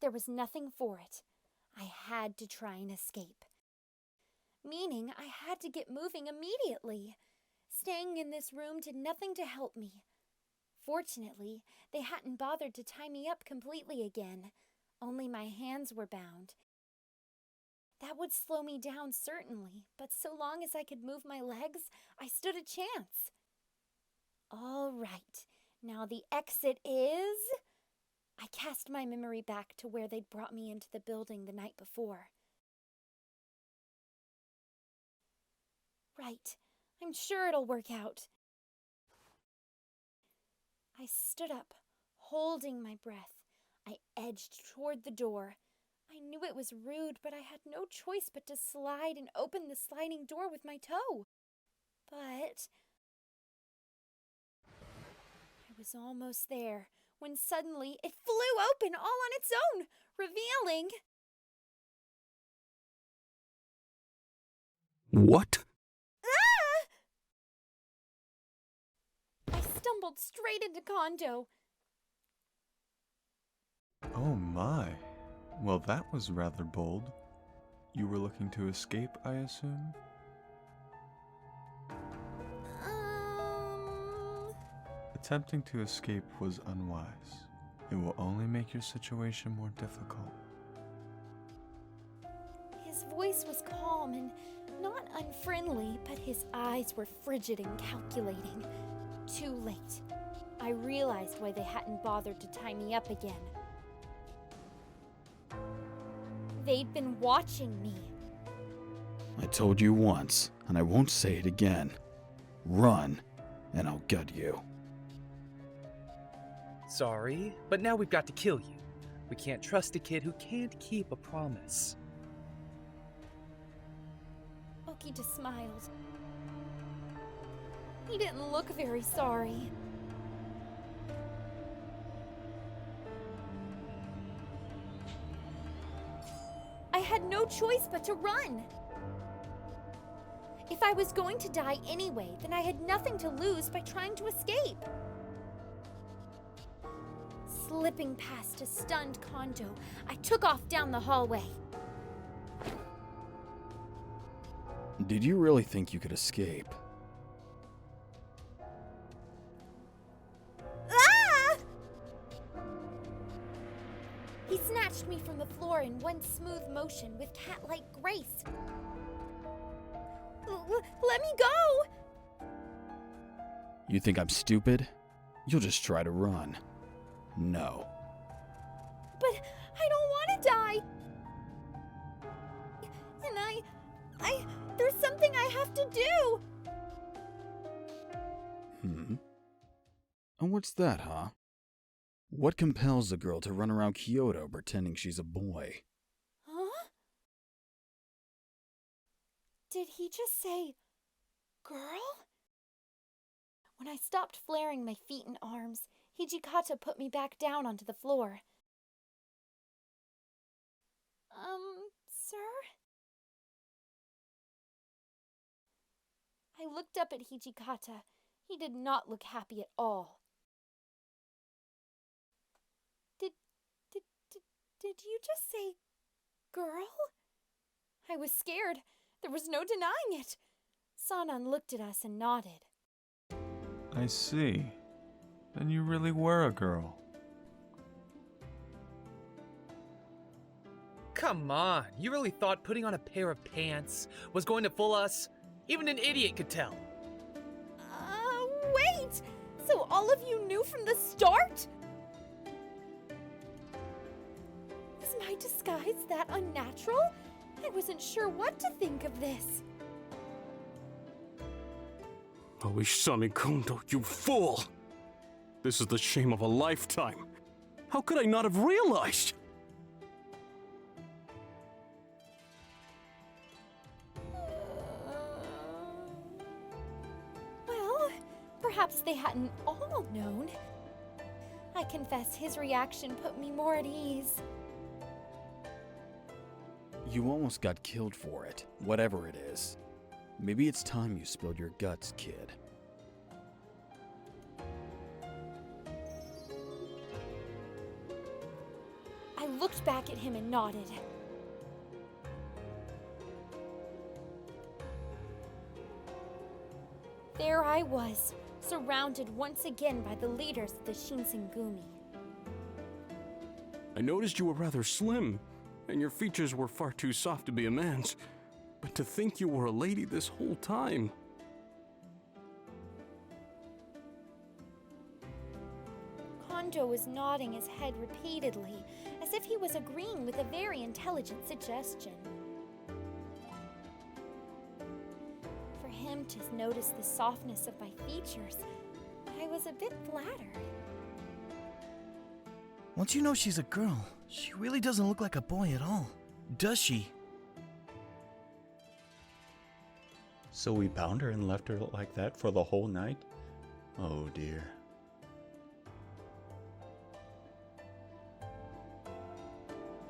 There was nothing for it. I had to try and escape. Meaning I had to get moving immediately. Staying in this room did nothing to help me. Fortunately, they hadn't bothered to tie me up completely again. Only my hands were bound. That would slow me down, certainly, but so long as I could move my legs, I stood a chance. All right, now the exit is... I cast my memory back to where they'd brought me into the building the night before. Right, I'm sure it'll work out. I stood up, holding my breath. I edged toward the door. I knew it was rude, but I had no choice but to slide and open the sliding door with my toe. But I was almost there when suddenly it flew open all on its own, revealing... What? Ah! I stumbled straight into Kondou. Oh my. Well, that was rather bold. You were looking to escape, I assume? Attempting to escape was unwise. It will only make your situation more difficult. His voice was calm and not unfriendly, but his eyes were frigid and calculating. Too late. I realized why they hadn't bothered to tie me up again. They'd been watching me. I told you once, and I won't say it again. Run, and I'll gut you. Sorry, but now we've got to kill you. We can't trust a kid who can't keep a promise. Okita smiled. He didn't look very sorry. I had no choice but to run. If I was going to die anyway, then I had nothing to lose by trying to escape. Slipping past a stunned Kondou, I took off down the hallway. Did you really think you could escape? Ah! He snatched me from the floor in one smooth motion with cat-like grace. Let me go! You think I'm stupid? You'll just try to run. No. But I don't want to die! And there's something I have to do! And what's that, huh? What compels a girl to run around Kyoto pretending she's a boy? Huh? Did he just say, girl? When I stopped flaring my feet and arms, Hijikata put me back down onto the floor. Sir? I looked up at Hijikata. He did not look happy at all. Did you just say, girl? I was scared. There was no denying it. Sanan looked at us and nodded. I see. Then you really were a girl. Come on, you really thought putting on a pair of pants was going to fool us? Even an idiot could tell. Wait! So all of you knew from the start? Is my disguise that unnatural? I wasn't sure what to think of this. Oisami Kondou, you fool! This is the shame of a lifetime. How could I not have realized? Well, perhaps they hadn't all known. I confess his reaction put me more at ease. You almost got killed for it, whatever it is. Maybe it's time you spilled your guts, kid. I looked back at him and nodded. There I was, surrounded once again by the leaders of the Shinsengumi. I noticed you were rather slim, and your features were far too soft to be a man's. But to think you were a lady this whole time. Kondou was nodding his head repeatedly, as if he was agreeing with a very intelligent suggestion. For him to notice the softness of my features, I was a bit flattered. Once you know she's a girl, she really doesn't look like a boy at all, does she? So we bound her and left her like that for the whole night? Oh dear.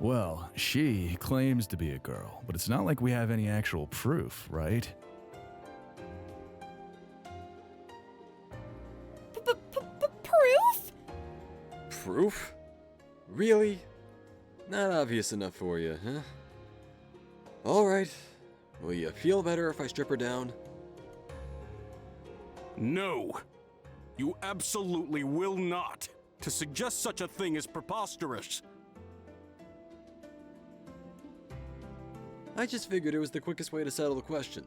Well, she claims to be a girl, but it's not like we have any actual proof, right? Proof? Proof? Really? Not obvious enough for you, huh? Alright. Will you feel better if I strip her down? No! You absolutely will not! To suggest such a thing is preposterous! I just figured it was the quickest way to settle the question.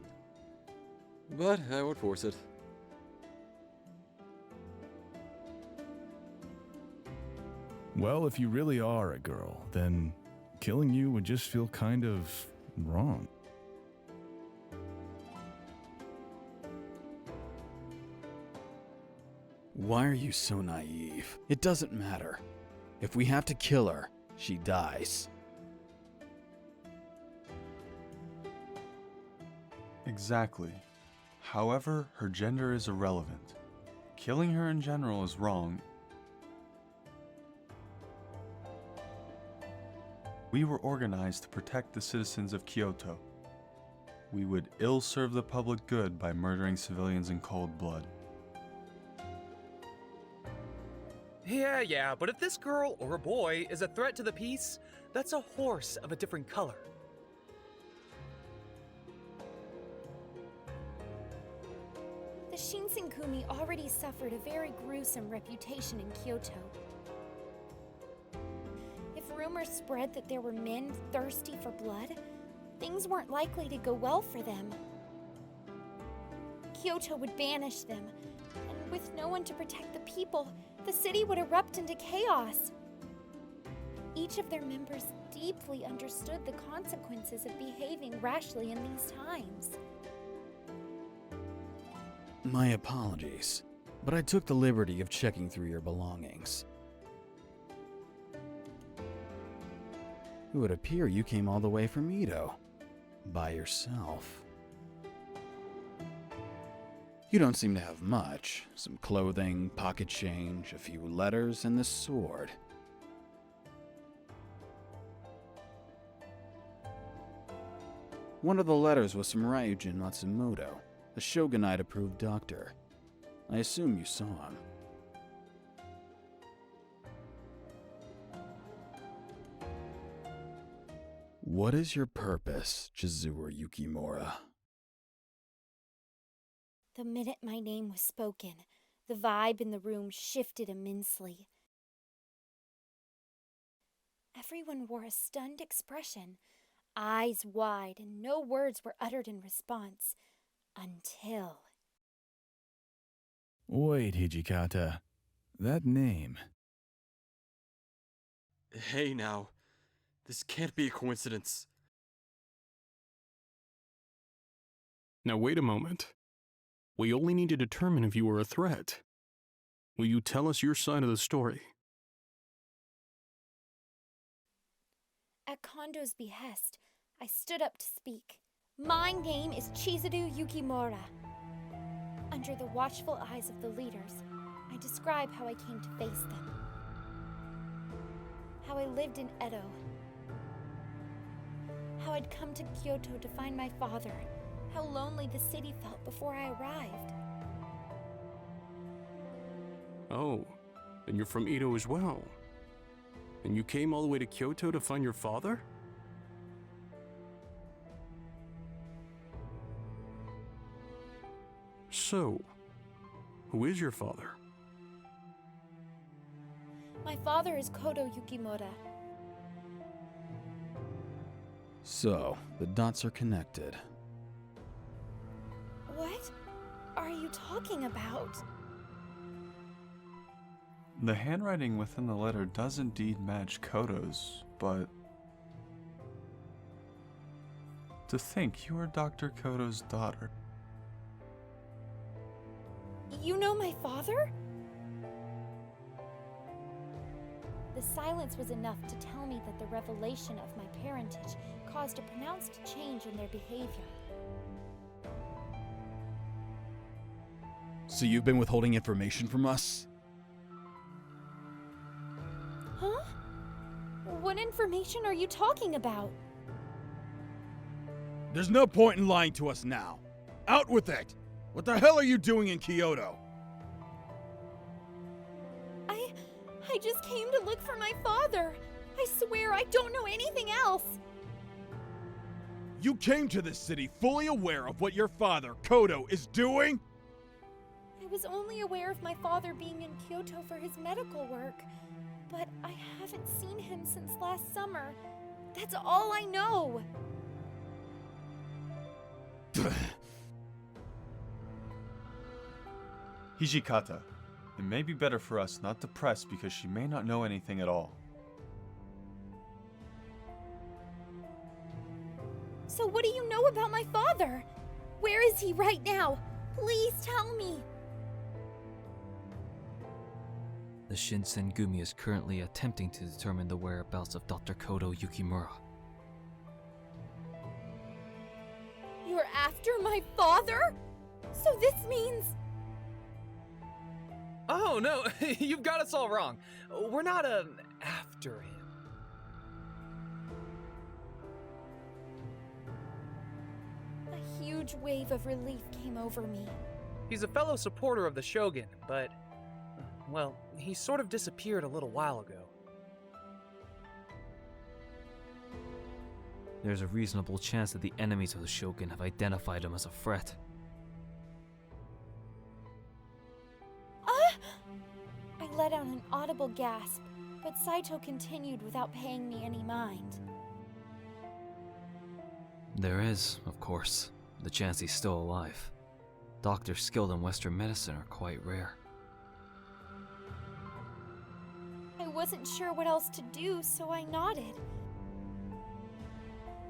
But I won't force it. Well, if you really are a girl, then killing you would just feel kind of wrong. Why are you so naive? It doesn't matter. If we have to kill her, she dies. Exactly. However, her gender is irrelevant. Killing her in general is wrong. We were organized to protect the citizens of Kyoto. We would ill serve the public good by murdering civilians in cold blood. Yeah, but if this girl or a boy is a threat to the peace, that's a horse of a different color. The Shinsengumi already suffered a very gruesome reputation in Kyoto. If rumors spread that there were men thirsty for blood, things weren't likely to go well for them. Kyoto would banish them, and with no one to protect the people, the city would erupt into chaos. Each of their members deeply understood the consequences of behaving rashly in these times. My apologies, but I took the liberty of checking through your belongings. It would appear you came all the way from Edo, by yourself. You don't seem to have much. Some clothing, pocket change, a few letters, and this sword. One of the letters was from Ryujin Matsumoto, a Shogunate-approved doctor. I assume you saw him. What is your purpose, Chizuru Yukimura? The minute my name was spoken, the vibe in the room shifted immensely. Everyone wore a stunned expression, eyes wide, and no words were uttered in response. Until... Wait, Hijikata. That name. Hey now. This can't be a coincidence. Now wait a moment. We only need to determine if you were a threat. Will you tell us your side of the story? At Kondou's behest, I stood up to speak. My name is Chizuru Yukimura. Under the watchful eyes of the leaders, I describe how I came to face them. How I lived in Edo. How I'd come to Kyoto to find my father. How lonely the city felt before I arrived. Oh, then you're from Edo as well. And you came all the way to Kyoto to find your father? So, who is your father? My father is Kodo Yukimura. So, the dots are connected. What are you talking about? The handwriting within the letter does indeed match Kodo's, but to think you are Dr. Kodo's daughter. You know my father? The silence was enough to tell me that the revelation of my parentage caused a pronounced change in their behavior. So you've been withholding information from us? Huh? What information are you talking about? There's no point in lying to us now. Out with it! What the hell are you doing in Kyoto? I just came to look for my father. I swear I don't know anything else. You came to this city fully aware of what your father, Kodo, is doing? I was only aware of my father being in Kyoto for his medical work, but I haven't seen him since last summer. That's all I know. Hijikata, it may be better for us not to press because she may not know anything at all. So what do you know about my father? Where is he right now? Please tell me. The Shinsengumi is currently attempting to determine the whereabouts of Dr. Kodo Yukimura. You're after my father? So this means... Oh, no, you've got us all wrong. We're not, after him. A huge wave of relief came over me. He's a fellow supporter of the Shogun, but, well, he sort of disappeared a little while ago. There's a reasonable chance that the enemies of the Shogun have identified him as a threat. I let out an audible gasp, but Saito continued without paying me any mind. There is, of course, the chance he's still alive. Doctors skilled in Western medicine are quite rare. I wasn't sure what else to do, so I nodded.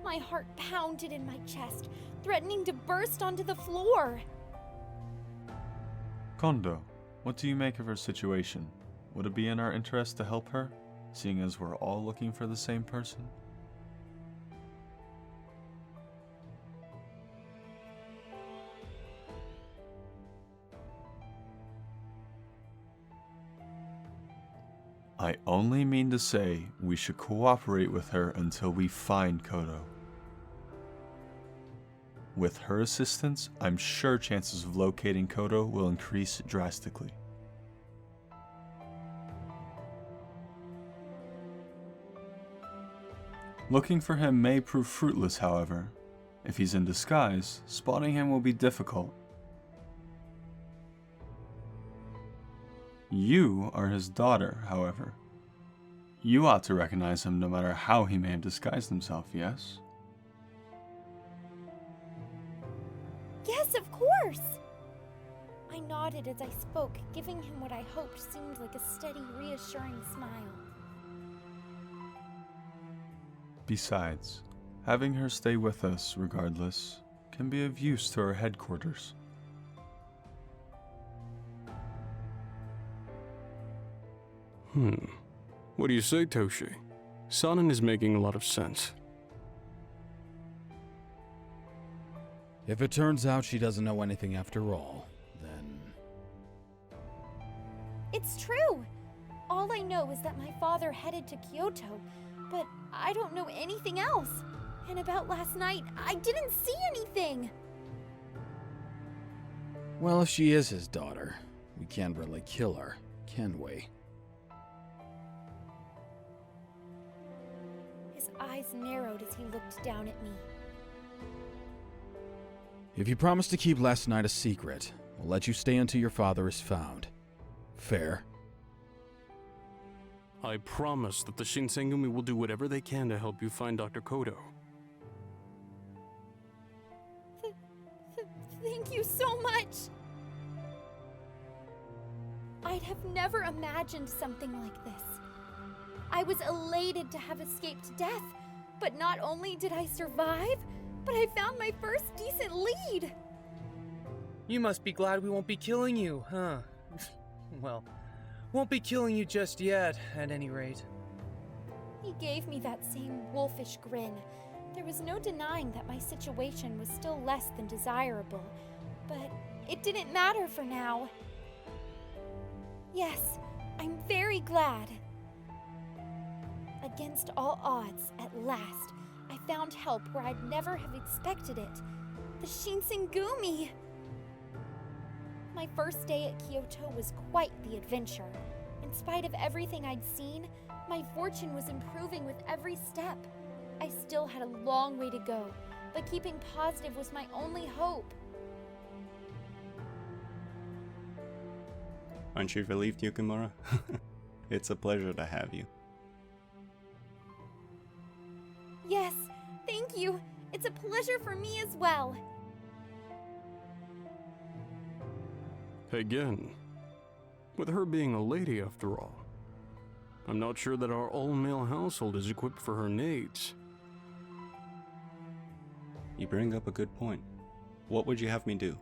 My heart pounded in my chest, threatening to burst onto the floor. Kondou, what do you make of her situation? Would it be in our interest to help her, seeing as we're all looking for the same person? I only mean to say we should cooperate with her until we find Kodo. With her assistance, I'm sure chances of locating Kodo will increase drastically. Looking for him may prove fruitless, however. If he's in disguise, spotting him will be difficult. You are his daughter, however. You ought to recognize him no matter how he may have disguised himself, yes? Yes, of course! I nodded as I spoke, giving him what I hoped seemed like a steady, reassuring smile. Besides, having her stay with us, regardless, can be of use to our headquarters. What do you say, Toshi? Sanan is making a lot of sense. If it turns out she doesn't know anything after all, then... It's true! All I know is that my father headed to Kyoto, but I don't know anything else. And about last night, I didn't see anything! Well, if she is his daughter, we can't really kill her, can we? eyes narrowed as he looked down at me. If you promise to keep last night a secret, we'll let you stay until your father is found. Fair? I promise that the Shinsengumi will do whatever they can to help you find Dr. Kodo. Thank you so much! I'd have never imagined something like this. I was elated to have escaped death, but not only did I survive, but I found my first decent lead! You must be glad we won't be killing you, huh? Well, won't be killing you just yet, at any rate. He gave me that same wolfish grin. There was no denying that my situation was still less than desirable, but it didn't matter for now. Yes, I'm very glad. Against all odds, at last, I found help where I'd never have expected it. The Shinsengumi! My first day at Kyoto was quite the adventure. In spite of everything I'd seen, my fortune was improving with every step. I still had a long way to go, but keeping positive was my only hope. Aren't you relieved, Yukimura? It's a pleasure to have you. Yes, thank you. It's a pleasure for me as well. Again, with her being a lady after all, I'm not sure that our all-male household is equipped for her needs. You bring up a good point. What would you have me do?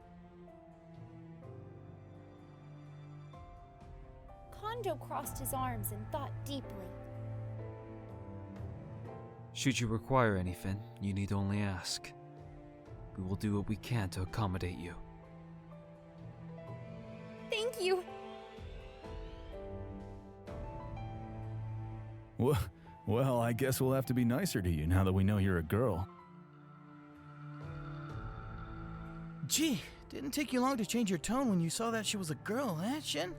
Kondou crossed his arms and thought deeply. Should you require anything, you need only ask. We will do what we can to accommodate you. Thank you. Well, I guess we'll have to be nicer to you now that we know you're a girl. Gee, didn't take you long to change your tone when you saw that she was a girl, eh, Shin?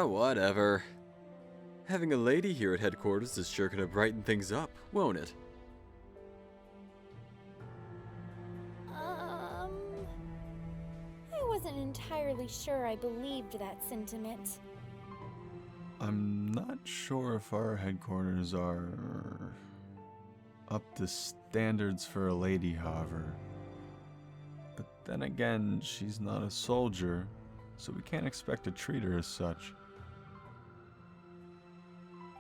Whatever. Having a lady here at headquarters is sure gonna brighten things up, won't it? I wasn't entirely sure I believed that sentiment. I'm not sure if our headquarters are up to standards for a lady, however. But then again, she's not a soldier, so we can't expect to treat her as such.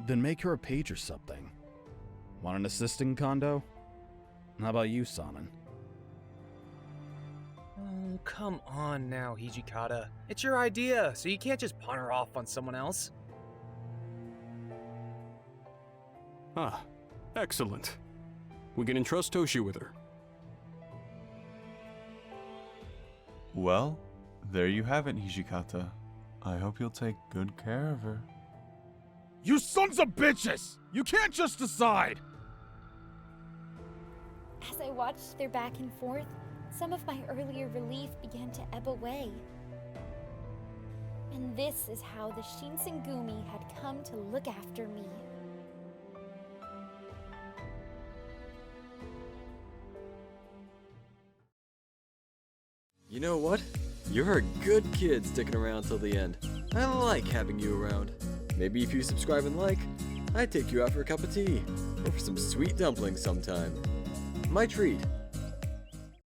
Then make her a page or something. Want an assistant, Kondou? How about you, Sanan? Oh, come on now, Hijikata. It's your idea, so you can't just pawn her off on someone else. Ah, excellent. We can entrust Toshi with her. Well, there you have it, Hijikata. I hope you'll take good care of her. You sons of bitches! You can't just decide! As I watched their back and forth, some of my earlier relief began to ebb away. And this is how the Shinsengumi had come to look after me. You know what? You're a good kid sticking around till the end. I like having you around. Maybe if you subscribe and like, I'd take you out for a cup of tea, or for some sweet dumplings sometime. My treat.